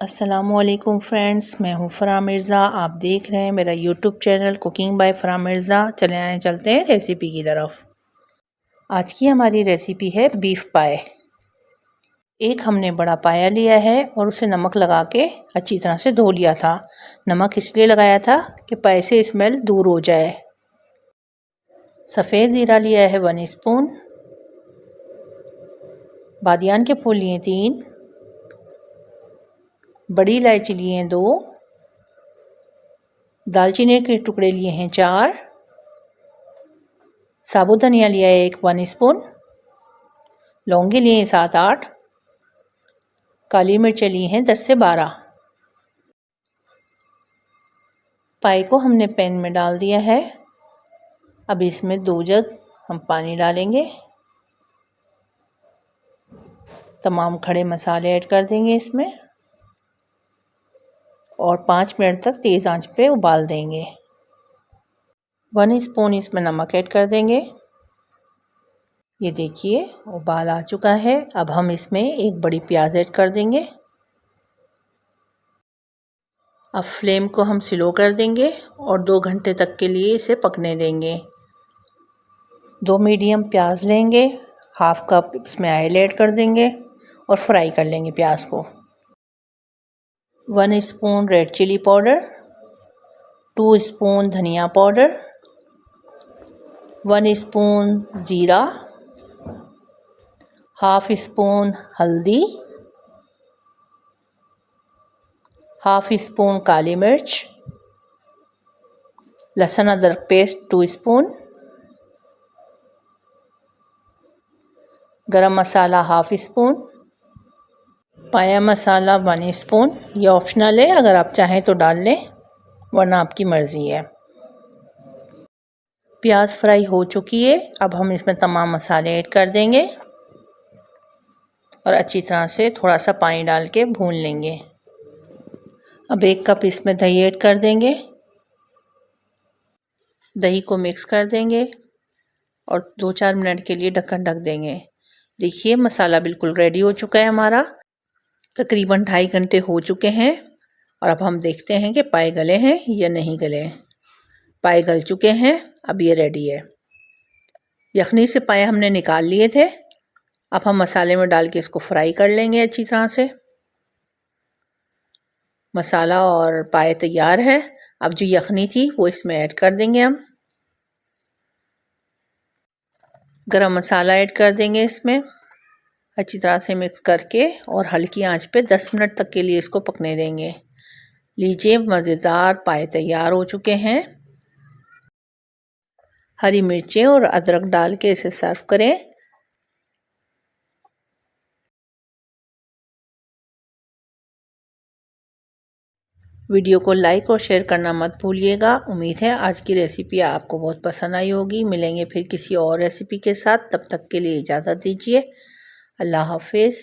अस्सलामुअलैकुम फ्रेंड्स, मैं हूँ फ़राह मिर्ज़ा। आप देख रहे हैं मेरा YouTube channel cooking by Farah Mirza. चलते हैं रेसिपी की तरफ। आज की हमारी रेसिपी है बीफ पाए। एक हमने बड़ा पाया लिया है और उसे नमक लगा के अच्छी तरह से धो लिया था। नमक इसलिए लगाया था कि पाए से स्मेल दूर हो जाए। सफ़ेद ज़ीरा लिया है 1 स्पून। बादियान के फूल लिए 3। बड़ी इलायची लिए हैं 2। दालचीनी के टुकड़े लिए हैं 4। साबुत धनिया लिया है 1 स्पून। लौंगे लिए हैं 7-8। काली मिर्चें ली हैं 10 से 12। पाई को हमने पैन में डाल दिया है। अब इसमें 2 जग हम पानी डालेंगे। तमाम खड़े मसाले ऐड कर देंगे इसमें और 5 मिनट तक तेज़ आंच पे उबाल देंगे। 1 स्पून इसमें नमक ऐड कर देंगे। ये देखिए उबाल आ चुका है। अब हम इसमें एक बड़ी प्याज ऐड कर देंगे। अब फ्लेम को हम स्लो कर देंगे और 2 घंटे तक के लिए इसे पकने देंगे। 2 मीडियम प्याज लेंगे, हाफ कप इसमें ऑयल ऐड कर देंगे और फ्राई कर लेंगे प्याज को। 1 spoon red chilli powder, 2 spoon धनिया पाउडर, 1 स्पून जीरा, हाफ स्पून हल्दी, हाफ स्पून काली मिर्च, लहसुन अदरक पेस्ट 2 स्पून, गरम मसाला हाफ स्पून, पाया मसाला 1 स्पून। ये ऑप्शनल है, अगर आप चाहें तो डाल लें वरना आपकी मर्ज़ी है। प्याज फ्राई हो चुकी है। अब हम इसमें तमाम मसाले ऐड कर देंगे और अच्छी तरह से थोड़ा सा पानी डाल के भून लेंगे। अब 1 कप इसमें दही ऐड कर देंगे। दही को मिक्स कर देंगे और 2-4 मिनट के लिए ढक्कन ढक देंगे। देखिए मसाला बिल्कुल रेडी हो चुका है हमारा। तकरीबन 2.5 घंटे हो चुके हैं और अब हम देखते हैं कि पाए गले हैं या नहीं गले। पाए गल चुके हैं। अब ये रेडी है। यखनी से पाए हमने निकाल लिए थे। अब हम मसाले में डाल के इसको फ्राई कर लेंगे अच्छी तरह से। मसाला और पाए तैयार है। अब जो यखनी थी वो इसमें ऐड कर देंगे हम। गरम मसाला ऐड कर देंगे इसमें अच्छी तरह से मिक्स करके और हल्की आंच पे 10 मिनट तक के लिए इसको पकने देंगे। लीजिए मज़ेदार पाए तैयार हो चुके हैं। हरी मिर्चें और अदरक डाल के इसे सर्व करें। वीडियो को लाइक और शेयर करना मत भूलिएगा। उम्मीद है आज की रेसिपी आपको बहुत पसंद आई होगी। मिलेंगे फिर किसी और रेसिपी के साथ, तब तक के लिए इजाज़त दीजिए। अल्लाह हाफिज़।